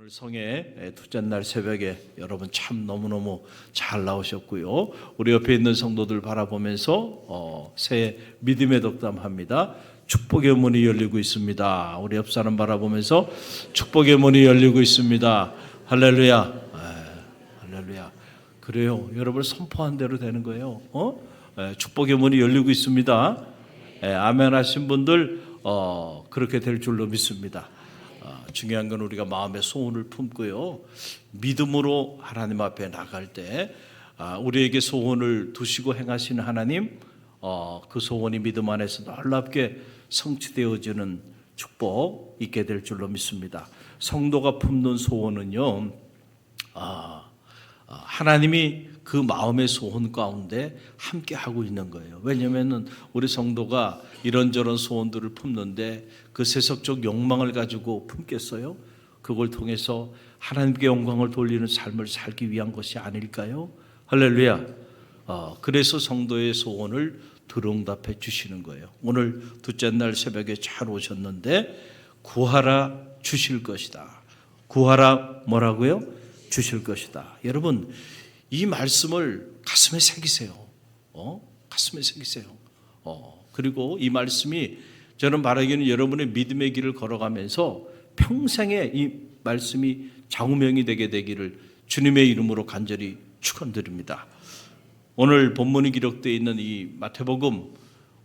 오늘 성회 둘째 날 새벽에 여러분 참 너무너무 잘 나오셨고요. 우리 옆에 있는 성도들 바라보면서 새 믿음의 덕담합니다. 축복의 문이 열리고 있습니다. 우리 옆 사람 바라보면서 축복의 문이 열리고 있습니다. 할렐루야. 할렐루야. 그래요. 여러분 선포한 대로 되는 거예요. 축복의 문이 열리고 있습니다. 아멘 하신 분들 그렇게 될 줄로 믿습니다. 중요한 건 우리가 마음의 소원을 품고요, 믿음으로 하나님 앞에 나갈 때 우리에게 소원을 두시고 행하시는 하나님, 그 소원이 믿음 안에서 놀랍게 성취되어지는 축복 있게 될 줄로 믿습니다. 성도가 품는 소원은요, 하나님이 그 마음의 소원 가운데 함께 하고 있는 거예요. 왜냐하면 우리 성도가 이런저런 소원들을 품는데 그 세속적 욕망을 가지고 품겠어요? 그걸 통해서 하나님께 영광을 돌리는 삶을 살기 위한 것이 아닐까요? 할렐루야. 그래서 성도의 소원을 들응답해 주시는 거예요. 오늘 둘째 날 새벽에 잘 오셨는데 구하라 주실 것이다. 구하라 뭐라고요? 주실 것이다. 여러분 이 말씀을 가슴에 새기세요. 가슴에 새기세요. 그리고 이 말씀이 저는 바라기는 여러분의 믿음의 길을 걸어가면서 평생에 이 말씀이 장우명이 되게 되기를 주님의 이름으로 간절히 축원드립니다. 오늘 본문이 기록되어 있는 이 마태복음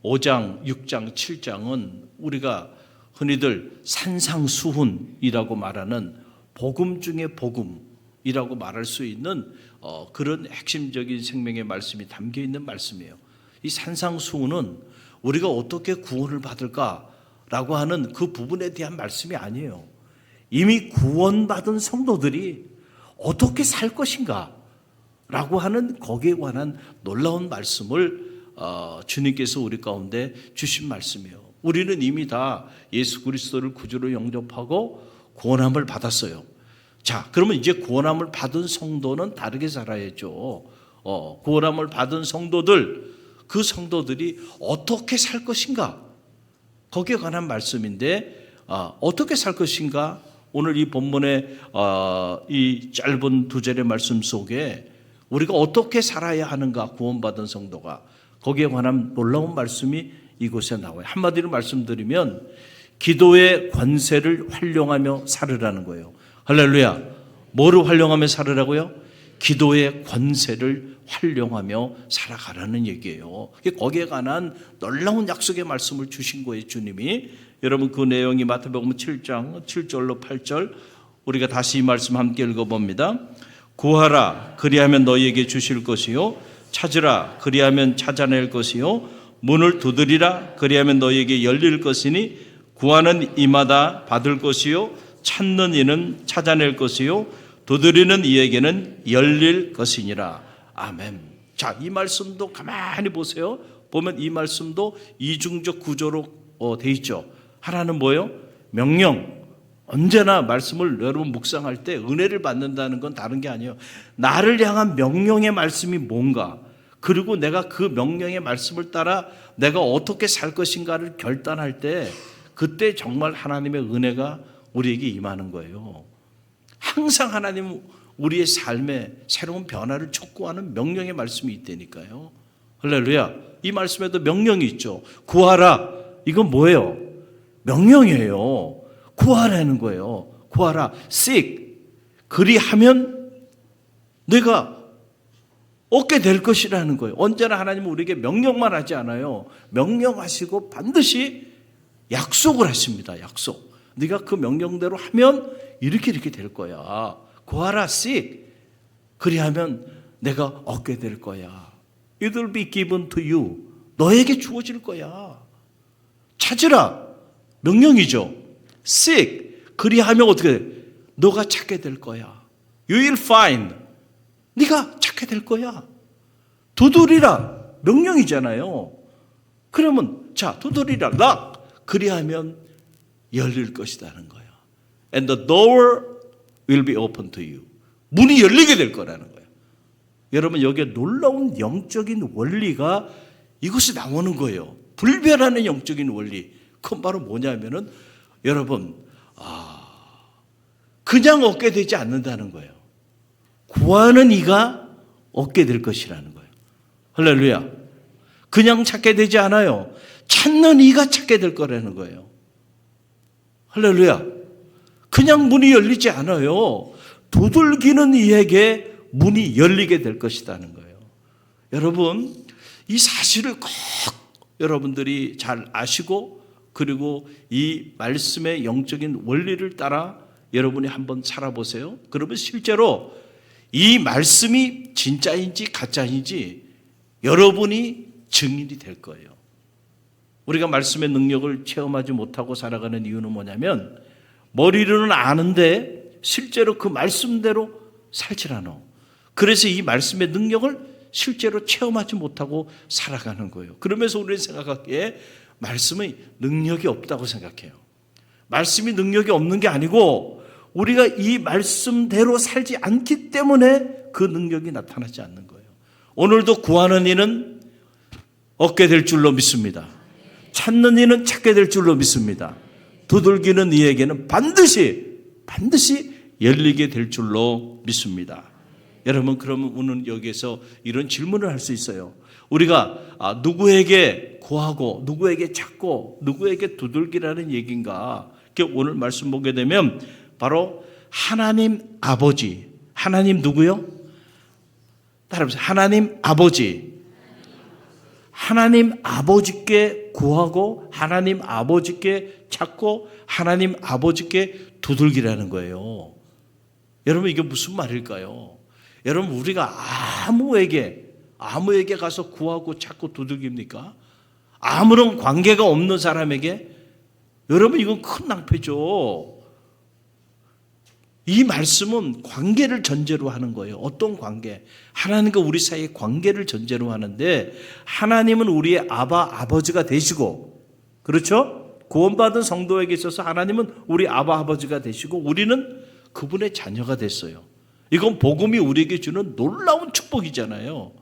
5장, 6장, 7장은 우리가 흔히들 산상수훈이라고 말하는 복음 중에 복음이라고 말할 수 있는 그런 핵심적인 생명의 말씀이 담겨 있는 말씀이에요. 이 산상수훈은 우리가 어떻게 구원을 받을까라고 하는 그 부분에 대한 말씀이 아니에요. 이미 구원받은 성도들이 어떻게 살 것인가 라고 하는 거기에 관한 놀라운 말씀을 주님께서 우리 가운데 주신 말씀이에요. 우리는 이미 다 예수 그리스도를 구주로 영접하고 구원함을 받았어요. 자, 그러면 이제 구원함을 받은 성도는 다르게 살아야죠. 구원함을 받은 성도들, 그 성도들이 어떻게 살 것인가? 거기에 관한 말씀인데, 어떻게 살 것인가? 오늘 이 본문의 이 짧은 두 절의 말씀 속에 우리가 어떻게 살아야 하는가? 구원받은 성도가 거기에 관한 놀라운 말씀이 이곳에 나와요. 한마디로 말씀드리면 기도의 권세를 활용하며 살으라는 거예요. 할렐루야. 뭐를 활용하며 살으라고요? 기도의 권세를 활용하며 살아가라는 얘기예요. 거기에 관한 놀라운 약속의 말씀을 주신 거예요, 주님이. 여러분 그 내용이 마태복음 7장 7절로 8절 우리가 다시 이 말씀 함께 읽어봅니다. 구하라 그리하면 너희에게 주실 것이요, 찾으라 그리하면 찾아낼 것이요, 문을 두드리라 그리하면 너희에게 열릴 것이니 구하는 이마다 받을 것이요, 찾는 이는 찾아낼 것이요, 두드리는 이에게는 열릴 것이니라. 아멘. 자, 이 말씀도 가만히 보세요. 보면 이 말씀도 이중적 구조로 돼 있죠. 하나는 뭐예요? 명령. 언제나 말씀을 여러분 묵상할 때 은혜를 받는다는 건 다른 게 아니에요. 나를 향한 명령의 말씀이 뭔가, 그리고 내가 그 명령의 말씀을 따라 내가 어떻게 살 것인가를 결단할 때 그때 정말 하나님의 은혜가 우리에게 임하는 거예요. 항상 하나님은 우리의 삶에 새로운 변화를 촉구하는 명령의 말씀이 있다니까요. 할렐루야. 이 말씀에도 명령이 있죠. 구하라. 이건 뭐예요? 명령이에요. 구하라는 거예요. 구하라. seek. 그리하면 내가 얻게 될 것이라는 거예요. 언제나 하나님은 우리에게 명령만 하지 않아요. 명령하시고 반드시 약속을 하십니다. 약속. 네가 그 명령대로 하면 이렇게 될 거야. 구하라, seek. 그리하면 내가 얻게 될 거야. It will be given to you. 너에게 주어질 거야. 찾으라. 명령이죠. seek. 그리하면 어떻게 돼? 너가 찾게 될 거야. You will find. 네가 찾게 될 거야. 두드리라. 명령이잖아요. 그러면 자, 두드리라. knock. 그리하면 열릴 것이라는 거예요. And the door will be open to you. 문이 열리게 될 거라는 거예요. 여러분 여기에 놀라운 영적인 원리가 이것이 나오는 거예요. 불변하는 영적인 원리. 그건 바로 뭐냐면은 여러분 그냥 얻게 되지 않는다는 거예요. 구하는 이가 얻게 될 것이라는 거예요. 할렐루야. 그냥 찾게 되지 않아요. 찾는 이가 찾게 될 거라는 거예요. 할렐루야. 그냥 문이 열리지 않아요. 두들기는 이에게 문이 열리게 될 것이라는 거예요. 여러분, 이 사실을 꼭 여러분들이 잘 아시고 그리고 이 말씀의 영적인 원리를 따라 여러분이 한번 살아보세요. 그러면 실제로 이 말씀이 진짜인지 가짜인지 여러분이 증인이 될 거예요. 우리가 말씀의 능력을 체험하지 못하고 살아가는 이유는 뭐냐면 머리로는 아는데 실제로 그 말씀대로 살질 않아. 그래서 이 말씀의 능력을 실제로 체험하지 못하고 살아가는 거예요. 그러면서 우리는 생각하기에 말씀의 능력이 없다고 생각해요. 말씀이 능력이 없는 게 아니고 우리가 이 말씀대로 살지 않기 때문에 그 능력이 나타나지 않는 거예요. 오늘도 구하는 이는 얻게 될 줄로 믿습니다. 찾는 이는 찾게 될 줄로 믿습니다. 두들기는 이에게는 반드시 열리게 될 줄로 믿습니다. 여러분, 그러면 오늘 여기에서 이런 질문을 할 수 있어요. 우리가 누구에게 구하고 누구에게 찾고 누구에게 두들기라는 얘기인가? 오늘 말씀 보게 되면 바로 하나님 아버지, 하나님 누구요? 따라해보세요. 하나님 아버지. 하나님 아버지께 구하고 하나님 아버지께 찾고 하나님 아버지께 두들기라는 거예요. 여러분, 이게 무슨 말일까요? 여러분, 우리가 아무에게 가서 구하고 찾고 두들깁니까? 아무런 관계가 없는 사람에게? 여러분, 이건 큰 낭패죠. 이 말씀은 관계를 전제로 하는 거예요. 어떤 관계? 하나님과 우리 사이의 관계를 전제로 하는데 하나님은 우리의 아버지가 되시고, 그렇죠? 구원받은 성도에게 있어서 하나님은 우리 아버지가 되시고 우리는 그분의 자녀가 됐어요. 이건 복음이 우리에게 주는 놀라운 축복이잖아요.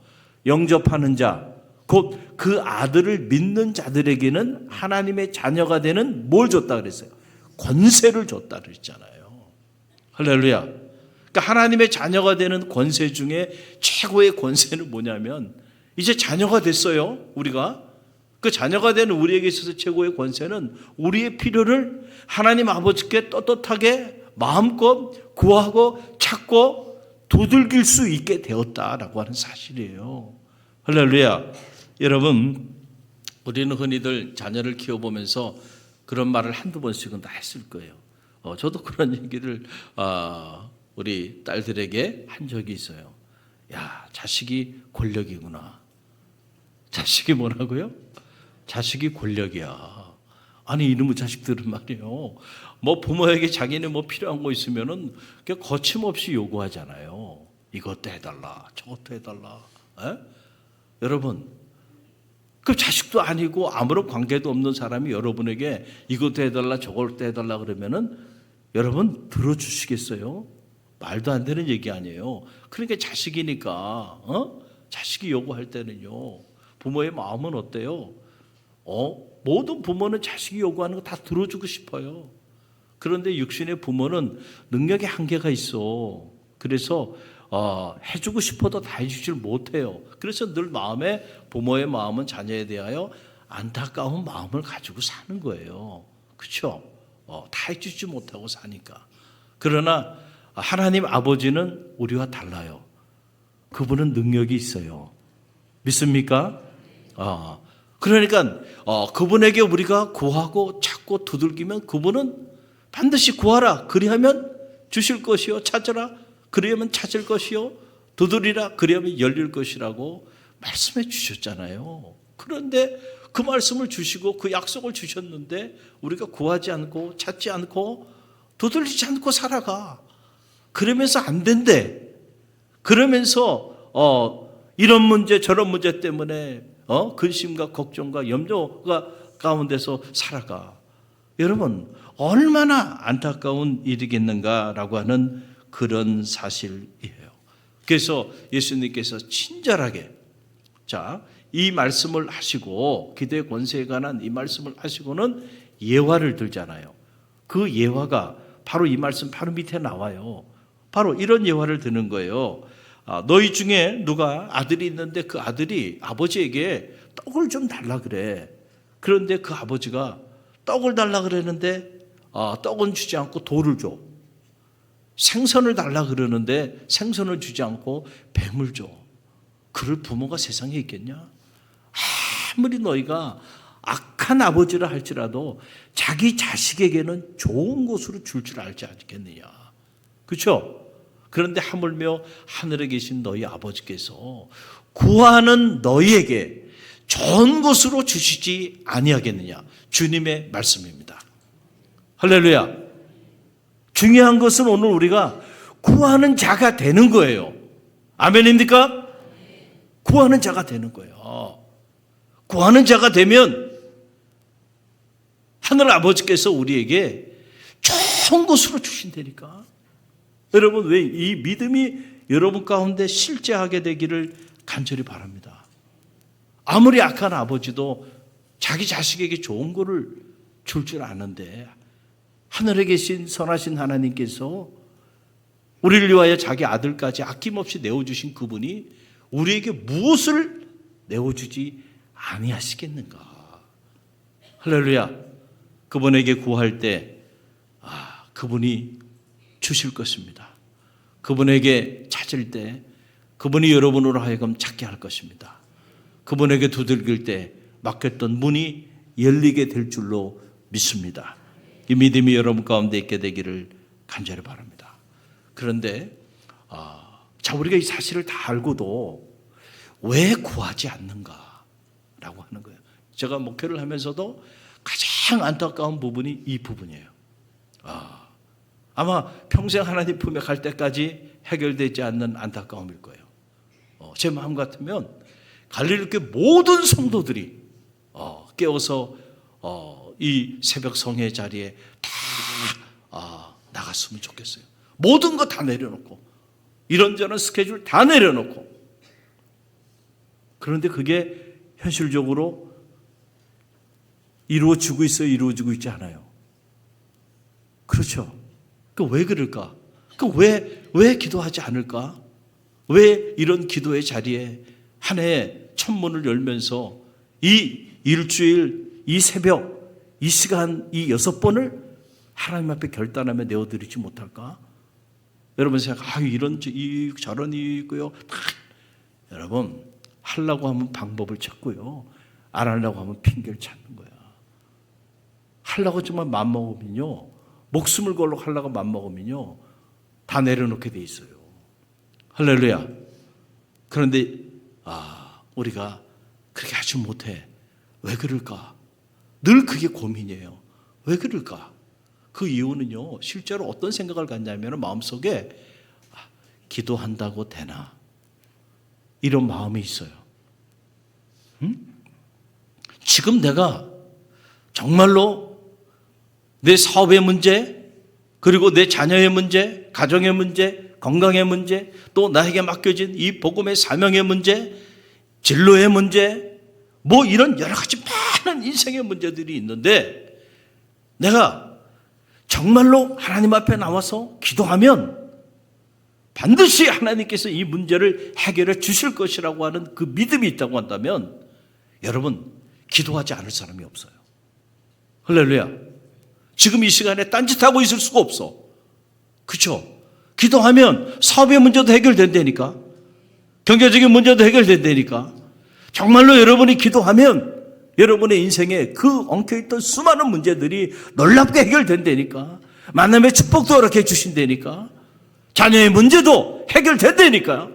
영접하는 자, 곧 그 아들을 믿는 자들에게는 하나님의 자녀가 되는 뭘 줬다 그랬어요? 권세를 줬다 그랬잖아요. 할렐루야. 그러니까 하나님의 자녀가 되는 권세 중에 최고의 권세는 뭐냐면 이제 자녀가 됐어요. 우리가. 그 자녀가 되는 우리에게 있어서 최고의 권세는 우리의 필요를 하나님 아버지께 떳떳하게 마음껏 구하고 찾고 두들길 수 있게 되었다라고 하는 사실이에요. 할렐루야. 여러분, 우리는 흔히들 자녀를 키워보면서 그런 말을 한두 번씩은 다 했을 거예요. 저도 그런 얘기를 우리 딸들에게 한 적이 있어요. 야, 자식이 권력이구나. 자식이 뭐라고요? 자식이 권력이야. 아니, 이놈의 자식들은 말이에요. 뭐 부모에게 자기네 뭐 필요한 거 있으면은 그냥 거침없이 요구하잖아요. 이것도 해달라, 저것도 해달라. 에? 여러분, 그 자식도 아니고 아무런 관계도 없는 사람이 여러분에게 이것도 해달라, 저것도 해달라 그러면은 여러분 들어주시겠어요? 말도 안 되는 얘기 아니에요. 그러니까 자식이니까, 자식이 요구할 때는요, 부모의 마음은 어때요? 모든 부모는 자식이 요구하는 거 다 들어주고 싶어요. 그런데 육신의 부모는 능력의 한계가 있어. 그래서 해주고 싶어도 다 해주질 못해요. 그래서 늘 부모의 마음은 자녀에 대하여 안타까운 마음을 가지고 사는 거예요. 그렇죠? 다 해주지 못하고 사니까. 그러나 하나님 아버지는 우리와 달라요. 그분은 능력이 있어요. 믿습니까? 그러니까 그분에게 우리가 구하고 찾고 두들기면 그분은 반드시 구하라 그리하면 주실 것이요, 찾으라 그리하면 찾을 것이요, 두드리라 그리하면 열릴 것이라고 말씀해 주셨잖아요. 그런데 그 말씀을 주시고 그 약속을 주셨는데 우리가 구하지 않고 찾지 않고 두들리지 않고 살아가. 그러면서 안 된대. 그러면서 이런 문제 저런 문제 때문에 근심과 걱정과 염려가 가운데서 살아가. 여러분, 얼마나 안타까운 일이겠는가라고 하는 그런 사실이에요. 그래서 예수님께서 친절하게 이 말씀을 하시고 기도의 권세에 관한 이 말씀을 하시고는 예화를 들잖아요. 그 예화가 바로 이 말씀 바로 밑에 나와요. 바로 이런 예화를 드는 거예요. 너희 중에 누가 아들이 있는데 그 아들이 아버지에게 떡을 좀 달라 그래. 그런데 그 아버지가 떡을 달라 그랬는데 떡은 주지 않고 돌을 줘. 생선을 달라 그러는데 생선을 주지 않고 뱀을 줘. 그럴 부모가 세상에 있겠냐? 아무리 너희가 악한 아버지라 할지라도 자기 자식에게는 좋은 것으로 줄 알지 않겠느냐. 그렇죠? 그런데 하물며 하늘에 계신 너희 아버지께서 구하는 너희에게 좋은 것으로 주시지 아니하겠느냐. 주님의 말씀입니다. 할렐루야. 중요한 것은 오늘 우리가 구하는 자가 되는 거예요. 아멘입니까? 구하는 자가 되는 거예요. 구하는 자가 되면 하늘 아버지께서 우리에게 좋은 것으로 주신다니까. 여러분, 왜 이 믿음이 여러분 가운데 실제하게 되기를 간절히 바랍니다. 아무리 악한 아버지도 자기 자식에게 좋은 거를 줄 아는데 하늘에 계신 선하신 하나님께서 우리를 위하여 자기 아들까지 아낌없이 내어주신 그분이 우리에게 무엇을 내어주지 아니하시겠는가. 할렐루야. 그분에게 구할 때 그분이 주실 것입니다. 그분에게 찾을 때 그분이 여러분으로 하여금 찾게 할 것입니다. 그분에게 두들길 때 막혔던 문이 열리게 될 줄로 믿습니다. 이 믿음이 여러분 가운데 있게 되기를 간절히 바랍니다. 그런데 우리가 이 사실을 다 알고도 왜 구하지 않는가라고 하는 거예요. 제가 목회를 하면서도 가장 안타까운 부분이 이 부분이에요. 아마 평생 하나님 품에 갈 때까지 해결되지 않는 안타까움일 거예요. 제 마음 같으면 갈릴리교회 모든 성도들이 깨어서 이 새벽 성회 자리에 다 나갔으면 좋겠어요. 모든 거 다 내려놓고 이런저런 스케줄 다 내려놓고. 그런데 그게 현실적으로 이루어지고 있어요? 이루어지고 있지 않아요? 그렇죠. 왜 그럴까? 왜 기도하지 않을까? 왜 이런 기도의 자리에 한 해에 천문을 열면서 이 일주일, 이 새벽, 이 시간, 이 6번을 하나님 앞에 결단하며 내어드리지 못할까? 여러분 생각, 이런 저런 일이 있고요. 여러분, 하려고 하면 방법을 찾고요. 안 하려고 하면 핑계를 찾는 거야. 하려고 정말 맘먹으면요. 목숨을 걸고 하려고 맘먹으면요. 다 내려놓게 돼 있어요. 할렐루야. 그런데 우리가 그렇게 하지 못해. 왜 그럴까? 늘 그게 고민이에요. 왜 그럴까? 그 이유는요. 실제로 어떤 생각을 갖냐면 마음속에 기도한다고 되나? 이런 마음이 있어요. 지금 내가 정말로 내 사업의 문제, 그리고 내 자녀의 문제, 가정의 문제, 건강의 문제, 또 나에게 맡겨진 이 복음의 사명의 문제, 진로의 문제, 이런 여러 가지 많은 인생의 문제들이 있는데 내가 정말로 하나님 앞에 나와서 기도하면 반드시 하나님께서 이 문제를 해결해 주실 것이라고 하는 그 믿음이 있다고 한다면 여러분, 기도하지 않을 사람이 없어요. 할렐루야. 지금 이 시간에 딴짓하고 있을 수가 없어. 그렇죠? 기도하면 사업의 문제도 해결된다니까. 경제적인 문제도 해결된다니까. 정말로 여러분이 기도하면 여러분의 인생에 그 엉켜있던 수많은 문제들이 놀랍게 해결된다니까. 만남의 축복도 허락해 주신다니까. 자녀의 문제도 해결된다니까.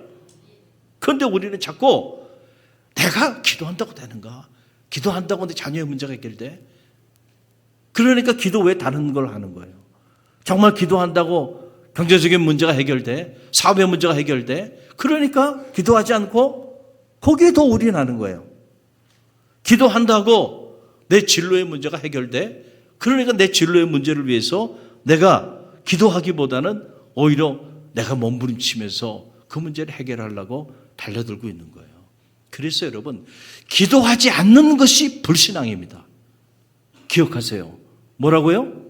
그런데 우리는 자꾸 내가 기도한다고 되는가? 기도한다고 내 자녀의 문제가 해결돼? 그러니까 기도 왜 다른 걸 하는 거예요? 정말 기도한다고 경제적인 문제가 해결돼? 사업의 문제가 해결돼? 그러니까 기도하지 않고 거기에 더 올인하는 거예요. 기도한다고 내 진로의 문제가 해결돼? 그러니까 내 진로의 문제를 위해서 내가 기도하기보다는 오히려 내가 몸부림치면서 그 문제를 해결하려고 달려들고 있는 거예요. 그래서 여러분, 기도하지 않는 것이 불신앙입니다. 기억하세요. 뭐라고요?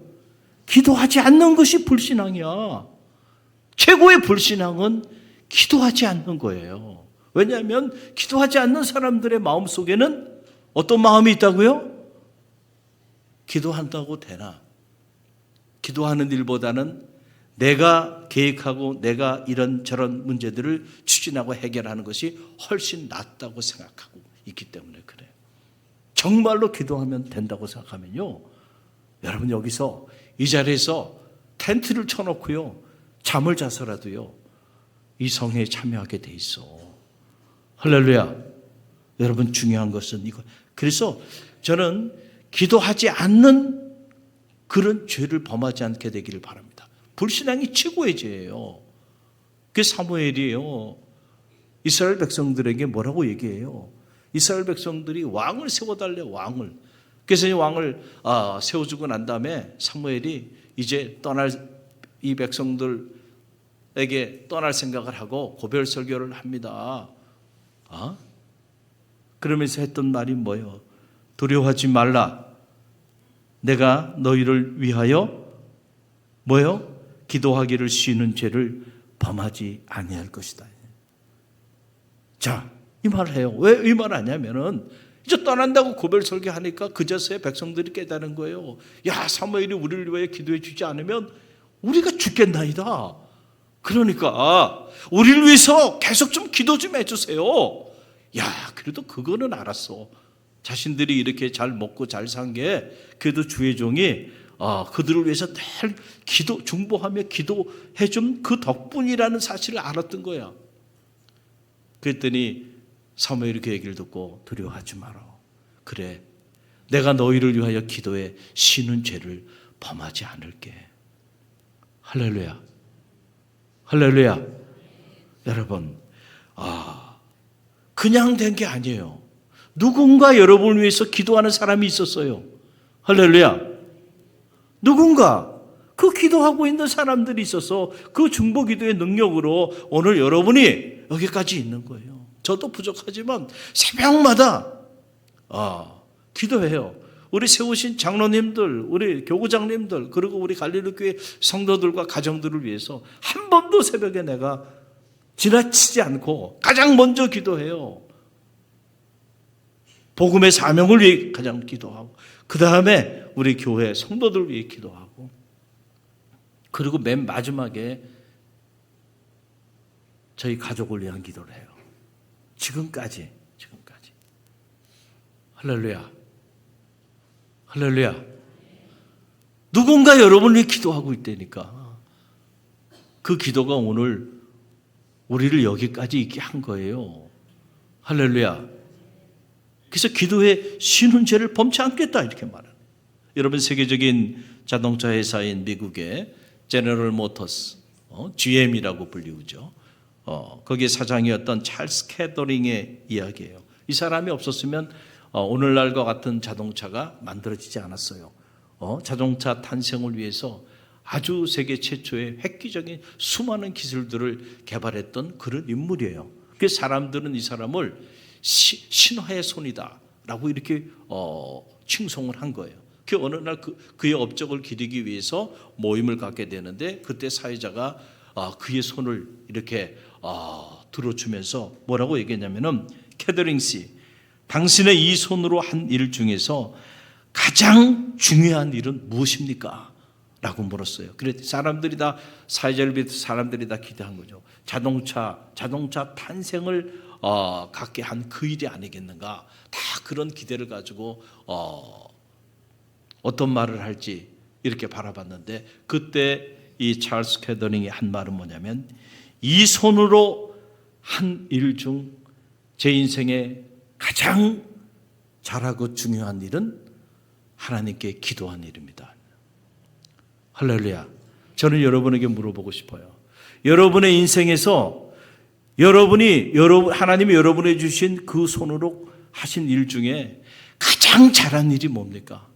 기도하지 않는 것이 불신앙이야. 최고의 불신앙은 기도하지 않는 거예요. 왜냐하면 기도하지 않는 사람들의 마음속에는 어떤 마음이 있다고요? 기도한다고 되나? 기도하는 일보다는 내가 계획하고 내가 이런저런 문제들을 추진하고 해결하는 것이 훨씬 낫다고 생각하고 있기 때문에 그래요. 정말로 기도하면 된다고 생각하면요, 여러분 여기서 이 자리에서 텐트를 쳐놓고요, 잠을 자서라도요 이 성회에 참여하게 돼 있어. 할렐루야. 여러분 중요한 것은 이거. 그래서 저는 기도하지 않는 그런 죄를 범하지 않게 되기를 바랍니다. 불신앙이 최고의 죄예요. 그게 사무엘이에요. 이스라엘 백성들에게 뭐라고 얘기해요? 이스라엘 백성들이 왕을 세워달래, 왕을. 그래서 이 왕을 세워주고 난 다음에 사무엘이 이제 이 백성들에게 떠날 생각을 하고 고별 설교를 합니다. 그러면서 했던 말이 뭐예요? 두려워하지 말라. 내가 너희를 위하여 뭐예요? 기도하기를 쉬는 죄를 범하지 아니할 것이다. 자, 이 말을 해요. 왜 이 말을 하냐면은 이제 떠난다고 고별 설교하니까 그제서야 백성들이 깨달은 거예요. 야, 사무엘이 우리를 위해 기도해 주지 않으면 우리가 죽겠나이다. 그러니까 우리를 위해서 계속 좀 기도 좀 해주세요. 야, 그래도 그거는 알았어. 자신들이 이렇게 잘 먹고 잘 산 게 그래도 주의 종이 그들을 위해서 늘 중보하며 기도해 준 그 덕분이라는 사실을 알았던 거야. 그랬더니 사무엘이 그 얘기를 듣고 두려워하지 마라. 그래, 내가 너희를 위하여 기도해 쉬는 죄를 범하지 않을게. 할렐루야. 할렐루야. 여러분, 그냥 된 게 아니에요. 누군가 여러분을 위해서 기도하는 사람이 있었어요. 할렐루야. 누군가 그 기도하고 있는 사람들이 있어서 그 중보 기도의 능력으로 오늘 여러분이 여기까지 있는 거예요. 저도 부족하지만 새벽마다 기도해요. 우리 세우신 장로님들, 우리 교구장님들, 그리고 우리 갈릴리교회 성도들과 가정들을 위해서 한 번도 새벽에 내가 지나치지 않고 가장 먼저 기도해요. 복음의 사명을 위해 가장 기도하고, 그 다음에 우리 교회 성도들을 위해 기도하고, 그리고 맨 마지막에 저희 가족을 위한 기도를 해요. 지금까지. 할렐루야. 할렐루야. 누군가 여러분을 위해 기도하고 있다니까. 그 기도가 오늘 우리를 여기까지 있게 한 거예요. 할렐루야. 그래서 기도에 쉬는 죄를 범치 않겠다 이렇게 말합니다. 여러분, 세계적인 자동차 회사인 미국의 제너럴 모터스, GM이라고 불리우죠. 거기에 사장이었던 찰스 캐더링의 이야기예요. 이 사람이 없었으면 오늘날과 같은 자동차가 만들어지지 않았어요. 자동차 탄생을 위해서 아주 세계 최초의 획기적인 수많은 기술들을 개발했던 그런 인물이에요. 그래서 사람들은 이 사람을 신화의 손이다 라고 이렇게 칭송을 한 거예요. 그 어느 날 그의 업적을 기리기 위해서 모임을 갖게 되는데, 그때 사회자가 그의 손을 이렇게 들어주면서 뭐라고 얘기했냐면은, 캐더링 씨, 당신의 이 손으로 한 일 중에서 가장 중요한 일은 무엇입니까? 라고 물었어요. 그랬더니 사회자를 비롯해 사람들이 다 기대한 거죠. 자동차 탄생을 갖게 한 그 일이 아니겠는가. 다 그런 기대를 가지고 어떤 말을 할지 이렇게 바라봤는데, 그때 이 찰스 캐더링이 한 말은 뭐냐면, 이 손으로 한 일 중 제 인생에 가장 잘하고 중요한 일은 하나님께 기도한 일입니다. 할렐루야. 저는 여러분에게 물어보고 싶어요. 여러분의 인생에서 하나님이 여러분에게 주신 그 손으로 하신 일 중에 가장 잘한 일이 뭡니까?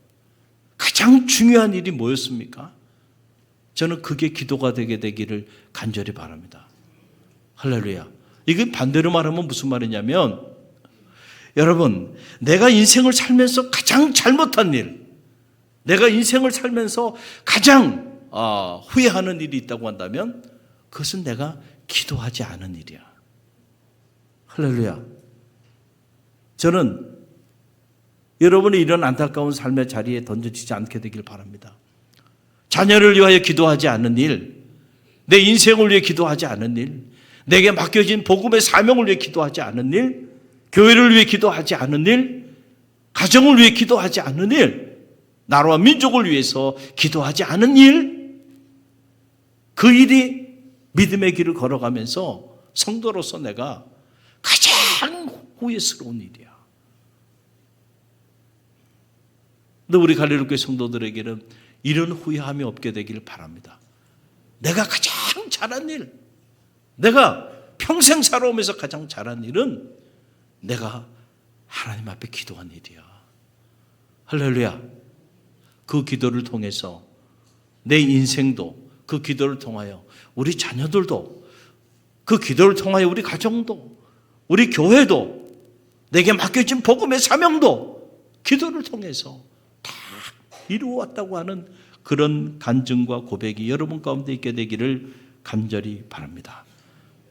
가장 중요한 일이 뭐였습니까? 저는 그게 기도가 되게 되기를 간절히 바랍니다. 할렐루야. 이게 반대로 말하면 무슨 말이냐면, 여러분, 내가 인생을 살면서 가장 잘못한 일, 내가 인생을 살면서 가장 후회하는 일이 있다고 한다면 그것은 내가 기도하지 않은 일이야. 할렐루야. 저는 여러분이 이런 안타까운 삶의 자리에 던져지지 않게 되길 바랍니다. 자녀를 위하여 기도하지 않은 일, 내 인생을 위해 기도하지 않은 일, 내게 맡겨진 복음의 사명을 위해 기도하지 않은 일, 교회를 위해 기도하지 않은 일, 가정을 위해 기도하지 않은 일, 나라와 민족을 위해서 기도하지 않은 일, 그 일이 믿음의 길을 걸어가면서 성도로서 내가 가장 후회스러운 일이야. 근데 우리 갈릴리교회 성도들에게는 이런 후회함이 없게 되기를 바랍니다. 내가 가장 잘한 일, 내가 평생 살아오면서 가장 잘한 일은 내가 하나님 앞에 기도한 일이야. 할렐루야. 그 기도를 통해서 내 인생도, 그 기도를 통하여 우리 자녀들도, 그 기도를 통하여 우리 가정도, 우리 교회도, 내게 맡겨진 복음의 사명도 기도를 통해서 다 이루어왔다고 하는 그런 간증과 고백이 여러분 가운데 있게 되기를 간절히 바랍니다.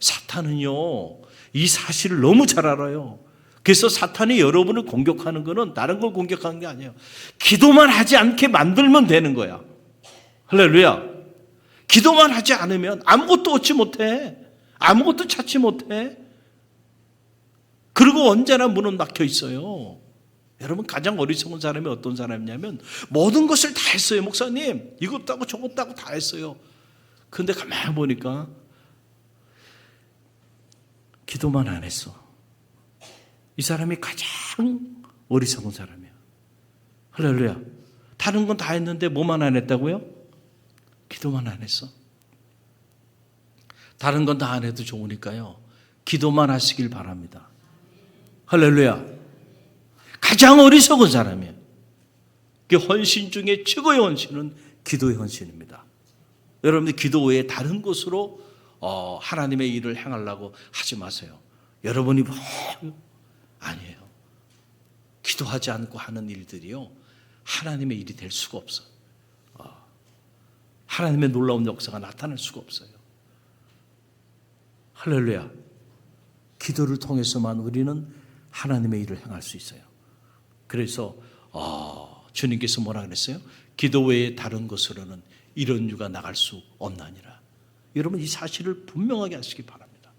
사탄은요, 이 사실을 너무 잘 알아요. 그래서 사탄이 여러분을 공격하는 것은 다른 걸 공격하는 게 아니에요. 기도만 하지 않게 만들면 되는 거야. 할렐루야. 기도만 하지 않으면 아무것도 얻지 못해. 아무것도 찾지 못해. 그리고 언제나 문은 막혀 있어요. 여러분, 가장 어리석은 사람이 어떤 사람이냐면 모든 것을 다 했어요. 목사님, 이것도 하고 저것도 하고 다 했어요. 그런데 가만히 보니까 기도만 안 했어. 이 사람이 가장 어리석은 사람이야. 할렐루야. 다른 건 다 했는데 뭐만 안 했다고요? 기도만 안 했어. 다른 건 다 안 해도 좋으니까요, 기도만 하시길 바랍니다. 할렐루야. 가장 어리석은 사람이에요. 그 헌신 중에 최고의 헌신은 기도의 헌신입니다. 여러분들 기도 외에 다른 곳으로 하나님의 일을 행하려고 하지 마세요. 여러분이 아니에요. 기도하지 않고 하는 일들이요, 하나님의 일이 될 수가 없어요. 하나님의 놀라운 역사가 나타날 수가 없어요. 할렐루야. 기도를 통해서만 우리는 하나님의 일을 행할 수 있어요. 그래서 주님께서 뭐라 그랬어요? 기도 외에 다른 것으로는 이런 유가 나갈 수 없나니라. 여러분, 이 사실을 분명하게 하시기 바랍니다.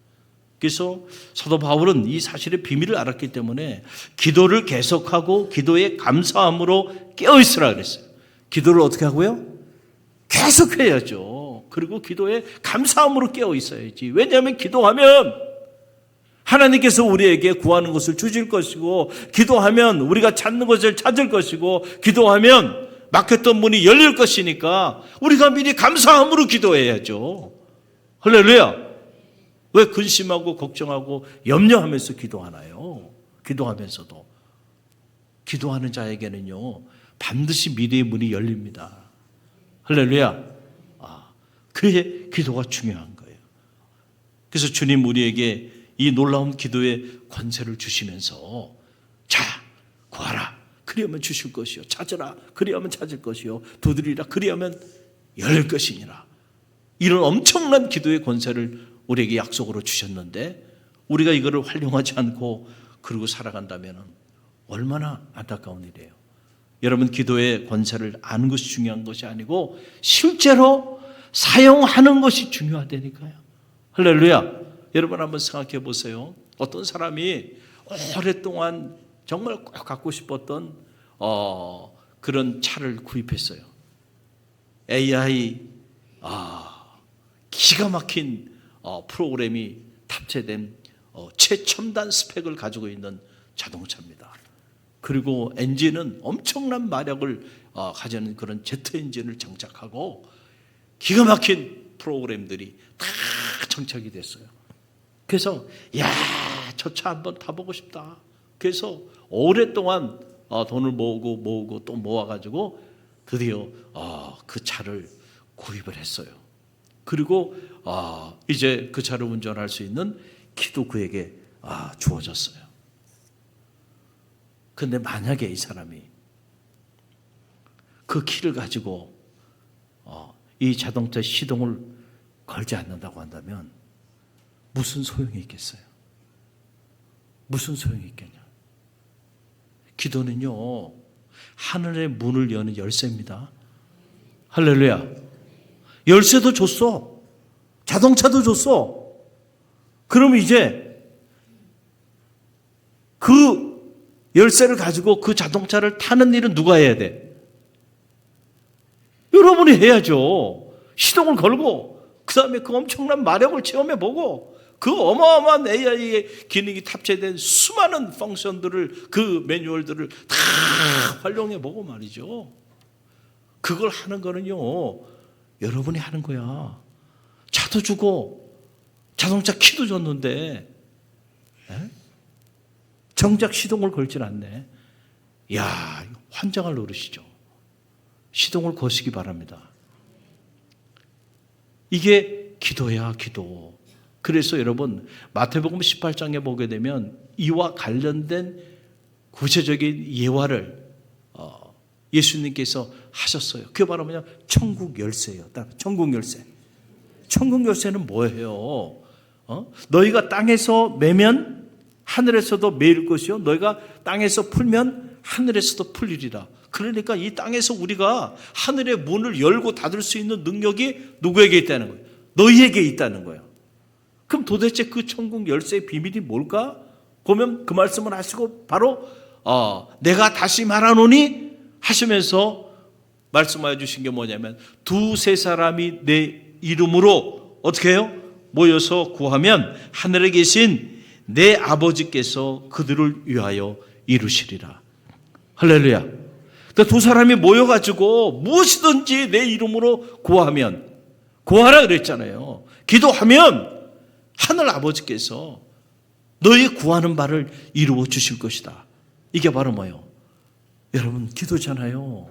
그래서 사도 바울은 이 사실의 비밀을 알았기 때문에 기도를 계속하고 기도에 감사함으로 깨어있으라 그랬어요. 기도를 어떻게 하고요? 계속해야죠. 그리고 기도에 감사함으로 깨어있어야지. 왜냐하면 기도하면 하나님께서 우리에게 구하는 것을 주실 것이고, 기도하면 우리가 찾는 것을 찾을 것이고, 기도하면 막혔던 문이 열릴 것이니까 우리가 미리 감사함으로 기도해야죠. 할렐루야. 왜 근심하고 걱정하고 염려하면서 기도하나요? 기도하면서도. 기도하는 자에게는요, 반드시 미래의 문이 열립니다. 할렐루야. 그게 기도가 중요한 거예요. 그래서 주님 우리에게 이 놀라운 기도의 권세를 주시면서, 자, 구하라, 그리하면 주실 것이요, 찾으라, 그리하면 찾을 것이요, 두드리라, 그리하면 열릴 것이니라. 이런 엄청난 기도의 권세를 우리에게 약속으로 주셨는데, 우리가 이거를 활용하지 않고 그러고 살아간다면 얼마나 안타까운 일이에요. 여러분, 기도의 권세를 아는 것이 중요한 것이 아니고 실제로 사용하는 것이 중요하다니까요. 할렐루야. 여러분, 한번 생각해 보세요. 어떤 사람이 오랫동안 정말 꼭 갖고 싶었던 그런 차를 구입했어요. AI 기가 막힌 프로그램이 탑재된 최첨단 스펙을 가지고 있는 자동차입니다. 그리고 엔진은 엄청난 마력을 가지는 그런 제트 엔진을 장착하고 기가 막힌 프로그램들이 다 장착이 됐어요. 그래서 저 차 한번 타보고 싶다. 그래서 오랫동안 돈을 모으고 또 모아가지고 드디어 그 차를 구입을 했어요. 그리고 이제 그 차를 운전할 수 있는 키도 그에게 주어졌어요. 근데 만약에 이 사람이 그 키를 가지고 이 자동차 시동을 걸지 않는다고 한다면 무슨 소용이 있겠어요? 무슨 소용이 있겠냐? 기도는요, 하늘의 문을 여는 열쇠입니다. 할렐루야. 열쇠도 줬어. 자동차도 줬어. 그러면 이제 그 열쇠를 가지고 그 자동차를 타는 일은 누가 해야 돼? 여러분이 해야죠. 시동을 걸고 그 다음에 그 엄청난 마력을 체험해보고 그 어마어마한 AI의 기능이 탑재된 수많은 펑션들을, 그 매뉴얼들을 다 활용해보고 말이죠. 그걸 하는 거는요, 여러분이 하는 거야. 차도 주고 자동차 키도 줬는데 정작 시동을 걸질 않네. 이야, 환장할 노릇이죠. 시동을 거시기 바랍니다. 이게 기도야, 기도. 그래서 여러분, 마태복음 18장에 보게 되면 이와 관련된 구체적인 예화를 예수님께서 하셨어요. 그게 바로 뭐냐? 천국 열쇠예요. 천국 열쇠. 천국 열쇠는 뭐예요? 너희가 땅에서 매면 하늘에서도 매일 것이요, 너희가 땅에서 풀면 하늘에서도 풀리리라. 그러니까 이 땅에서 우리가 하늘의 문을 열고 닫을 수 있는 능력이 누구에게 있다는 거예요? 너희에게 있다는 거예요. 그럼 도대체 그 천국 열쇠의 비밀이 뭘까? 보면 그 말씀을 하시고 바로 내가 다시 말하노니 하시면서 말씀하여 주신 게 뭐냐면, 두세 사람이 내 이름으로 어떻게 해요? 모여서 구하면 하늘에 계신 내 아버지께서 그들을 위하여 이루시리라. 할렐루야. 그러니까 두 사람이 모여가지고 무엇이든지 내 이름으로 구하면, 구하라 그랬잖아요. 기도하면 하늘 아버지께서 너희 구하는 바를 이루어 주실 것이다. 이게 바로 뭐예요? 여러분, 기도잖아요.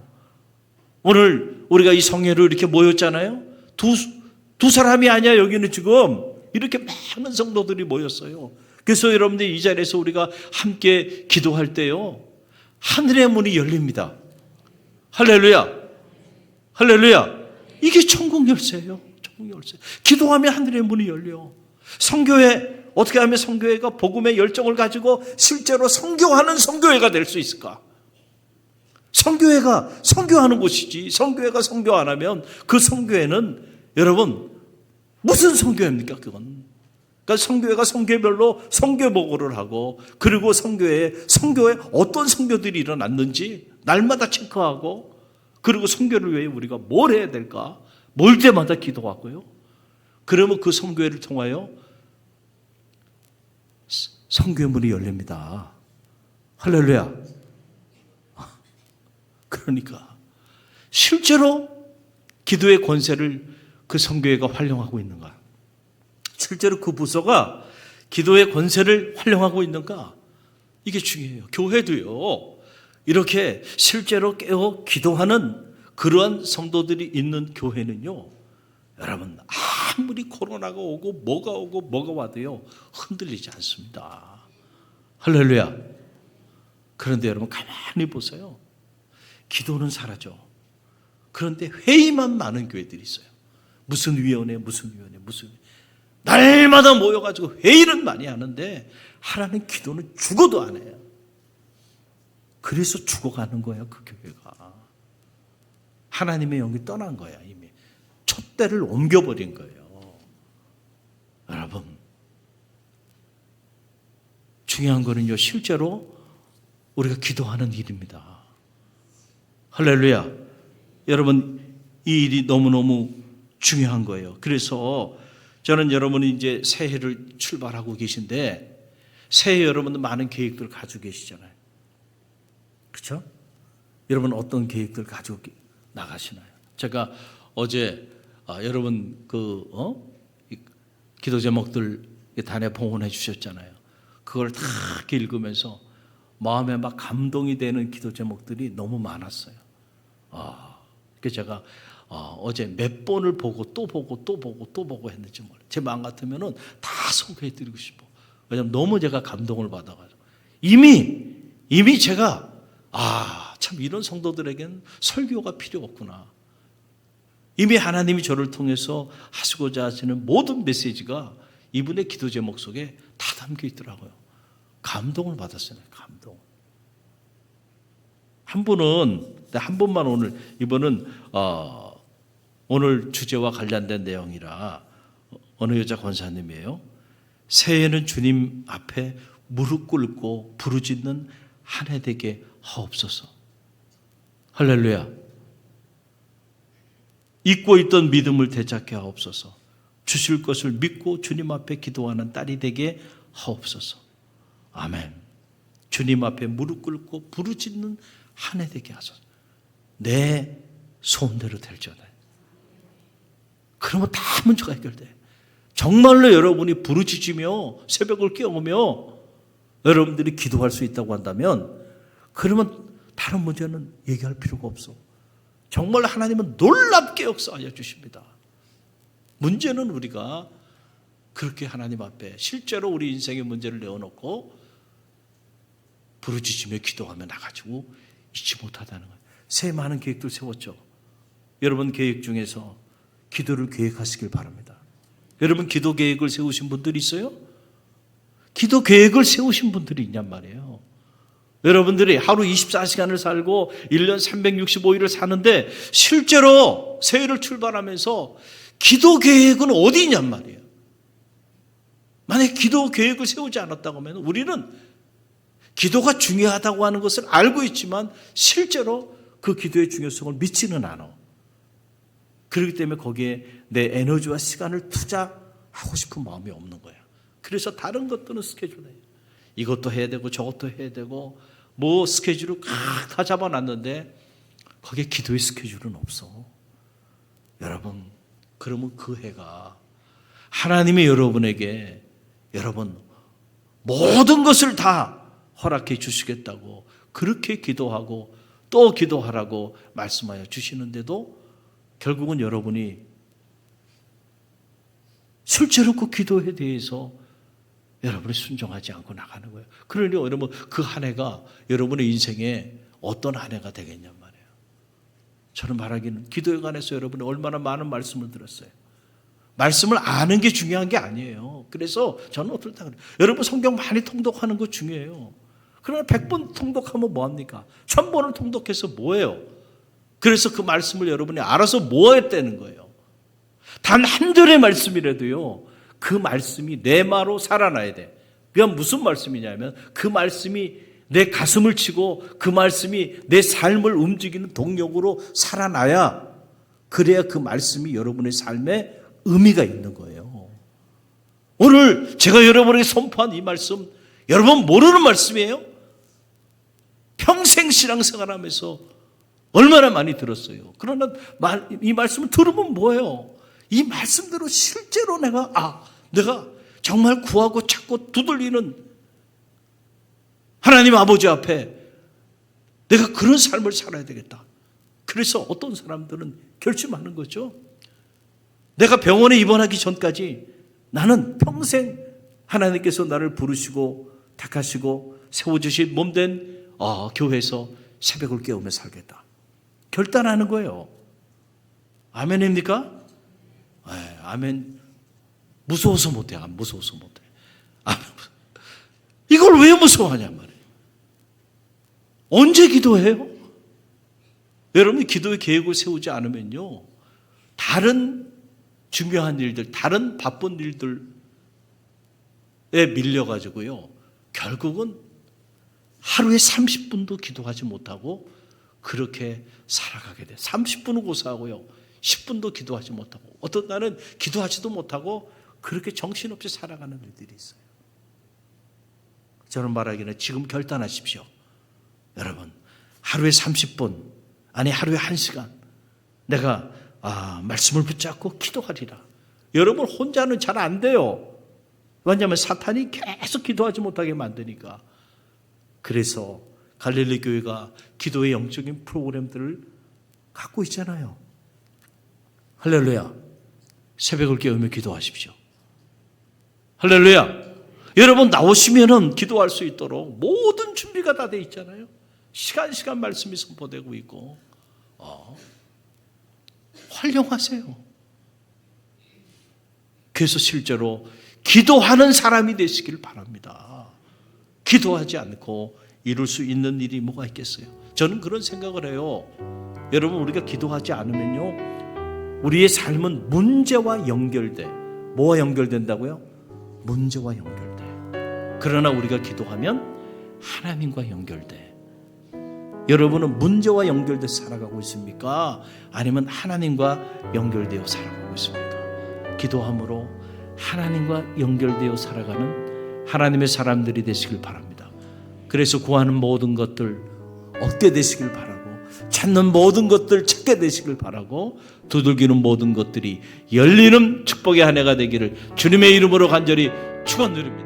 오늘 우리가 이 성회로 이렇게 모였잖아요. 두 사람이 아니야. 여기는 지금 이렇게 많은 성도들이 모였어요. 그래서 여러분들 이 자리에서 우리가 함께 기도할 때요, 하늘의 문이 열립니다. 할렐루야. 할렐루야. 이게 천국 열쇠예요. 천국 열쇠. 기도하면 하늘의 문이 열려. 선교회, 어떻게 하면 선교회가 복음의 열정을 가지고 실제로 선교하는 선교회가 될 수 있을까? 선교회가 선교하는 곳이지. 선교회가 선교 안 하면 그 선교회는 여러분 무슨 선교회입니까? 그건. 그러니까 선교회가 선교별로 선교 보고를 하고, 그리고 선교회에 어떤 선교들이 일어났는지 날마다 체크하고, 그리고 선교를 위해 우리가 뭘 해야 될까? 뭘 때마다 기도하고요. 그러면 그 선교회를 통하여 선교의 문이 열립니다. 할렐루야. 그러니까 실제로 기도의 권세를 그 선교회가 활용하고 있는가? 실제로 그 부서가 기도의 권세를 활용하고 있는가? 이게 중요해요. 교회도요, 이렇게 실제로 깨어 기도하는 그러한 성도들이 있는 교회는요, 여러분 아무리 코로나가 오고 뭐가 와도요 흔들리지 않습니다. 할렐루야. 그런데 여러분 가만히 보세요. 기도는 사라져. 그런데 회의만 많은 교회들이 있어요. 무슨 위원회. 날마다 모여가지고 회의는 많이 하는데 하나님 기도는 죽어도 안 해요. 그래서 죽어가는 거예요, 그 교회가. 하나님의 영이 떠난 거야, 이미. 촛대를 옮겨버린 거예요. 여러분, 중요한 거는요, 실제로 우리가 기도하는 일입니다. 할렐루야. 여러분, 이 일이 너무너무 중요한 거예요. 그래서 저는 여러분이 이제 새해를 출발하고 계신데, 새해 여러분도 많은 계획들을 가지고 계시잖아요. 그렇죠? 여러분 어떤 계획들 가지고 나가시나요? 제가 어제 여러분 기도 제목들 단에 봉헌해 주셨잖아요. 그걸 다 읽으면서 마음에 막 감동이 되는 기도 제목들이 너무 많았어요. 그래서 제가 어제 몇 번을 보고 또 보고 했는지 몰라요. 제 마음 같으면은 다 소개해드리고 싶어. 왜냐하면 너무 제가 감동을 받아가지고 이미 제가 참 이런 성도들에게는 설교가 필요 없구나. 이미 하나님이 저를 통해서 하시고자 하시는 모든 메시지가 이분의 기도 제목 속에 다 담겨 있더라고요. 감동을 받았어요. 감동. 한 분만 오늘, 이번은 오늘 주제와 관련된 내용이라 어느 여자 권사님이에요. 새해에는 주님 앞에 무릎 꿇고 부르짖는 한 해 되게 하옵소서. 할렐루야. 잊고 있던 믿음을 되찾게 하옵소서. 주실 것을 믿고 주님 앞에 기도하는 딸이 되게 하옵소서. 아멘. 주님 앞에 무릎 꿇고 부르짖는 한 해 되게 하소서. 내 소원대로 될지어다. 그러면 다 문제가 해결돼. 정말로 여러분이 부르짖으며 새벽을 깨우며 여러분들이 기도할 수 있다고 한다면, 그러면 다른 문제는 얘기할 필요가 없어. 정말 하나님은 놀랍게 역사하여 주십니다. 문제는 우리가 그렇게 하나님 앞에 실제로 우리 인생의 문제를 내어놓고 부르짖으며 기도하며 나가지고 잊지 못하다는 거예요. 새 많은 계획들 세웠죠. 여러분 계획 중에서 기도를 계획하시길 바랍니다. 여러분 기도 계획을 세우신 분들이 있어요? 기도 계획을 세우신 분들이 있냔 말이에요. 여러분들이 하루 24시간을 살고 1년 365일을 사는데 실제로 새해를 출발하면서 기도 계획은 어디 있냔 말이에요. 만약에 기도 계획을 세우지 않았다고 하면 우리는 기도가 중요하다고 하는 것을 알고 있지만 실제로 그 기도의 중요성을 믿지는 않아. 그렇기 때문에 거기에 내 에너지와 시간을 투자하고 싶은 마음이 없는 거야. 그래서 다른 것들은 스케줄에 이것도 해야 되고 저것도 해야 되고 뭐 스케줄을 다 잡아놨는데 거기에 기도의 스케줄은 없어. 여러분, 그러면 그 해가 하나님이 여러분에게 여러분 모든 것을 다 허락해 주시겠다고 그렇게 기도하고 또 기도하라고 말씀하여 주시는데도 결국은 여러분이 실제로 그 기도에 대해서 여러분이 순종하지 않고 나가는 거예요. 그러니 여러분 그 한 해가 여러분의 인생에 어떤 한 해가 되겠냔 말이에요. 저는 말하기는 기도에 관해서 여러분이 얼마나 많은 말씀을 들었어요. 말씀을 아는 게 중요한 게 아니에요. 그래서 저는 어떨 때 그래요. 여러분 성경 많이 통독하는 거 중요해요. 그러나 100번 통독하면 뭐합니까? 1000번을 통독해서 뭐예요? 그래서 그 말씀을 여러분이 알아서 뭐 했다는 거예요. 단 한 절의 말씀이라도요, 그 말씀이 내 마로 살아나야 돼. 그게 무슨 말씀이냐면 그 말씀이 내 가슴을 치고 그 말씀이 내 삶을 움직이는 동력으로 살아나야, 그래야 그 말씀이 여러분의 삶에 의미가 있는 거예요. 오늘 제가 여러분에게 선포한 이 말씀, 여러분 모르는 말씀이에요? 평생 신앙생활하면서 얼마나 많이 들었어요. 그러나 이 말씀을 들으면 뭐예요? 이 말씀대로 실제로 내가 정말 구하고 찾고 두들리는 하나님 아버지 앞에 내가 그런 삶을 살아야 되겠다. 그래서 어떤 사람들은 결심하는 거죠. 내가 병원에 입원하기 전까지 나는 평생 하나님께서 나를 부르시고 택하시고 세워주신 몸된 교회에서 새벽을 깨우며 살겠다. 결단하는 거예요. 아멘입니까? 네, 아멘. 무서워서 못해. 무서워서 못해. 이걸 왜 무서워하냔 말이에요. 언제 기도해요? 여러분이 기도의 계획을 세우지 않으면요, 다른 중요한 일들, 다른 바쁜 일들에 밀려가지고요, 결국은 하루에 30분도 기도하지 못하고 그렇게 살아가게 돼요. 30분은 고사하고요, 10분도 기도하지 못하고, 어떤 날은 기도하지도 못하고 그렇게 정신없이 살아가는 일들이 있어요. 저는 말하기는 지금 결단하십시오. 여러분, 하루에 30분, 아니 하루에 1시간 내가 말씀을 붙잡고 기도하리라. 여러분 혼자는 잘 안 돼요. 왜냐하면 사탄이 계속 기도하지 못하게 만드니까. 그래서 갈릴리 교회가 기도의 영적인 프로그램들을 갖고 있잖아요. 할렐루야. 새벽을 깨우며 기도하십시오. 할렐루야. 여러분 나오시면은 기도할 수 있도록 모든 준비가 다 돼 있잖아요. 시간 말씀이 선포되고 있고 활용하세요. 그래서 실제로 기도하는 사람이 되시길 바랍니다. 기도하지 않고 이룰 수 있는 일이 뭐가 있겠어요? 저는 그런 생각을 해요. 여러분, 우리가 기도하지 않으면요, 우리의 삶은 문제와 연결돼. 뭐와 연결된다고요? 문제와 연결돼. 그러나 우리가 기도하면 하나님과 연결돼. 여러분은 문제와 연결돼 살아가고 있습니까? 아니면 하나님과 연결되어 살아가고 있습니까? 기도함으로 하나님과 연결되어 살아가는 하나님의 사람들이 되시길 바랍니다. 그래서 구하는 모든 것들 얻게 되시길 바라고, 찾는 모든 것들 찾게 되시길 바라고, 두들기는 모든 것들이 열리는 축복의 한 해가 되기를 주님의 이름으로 간절히 축원드립니다.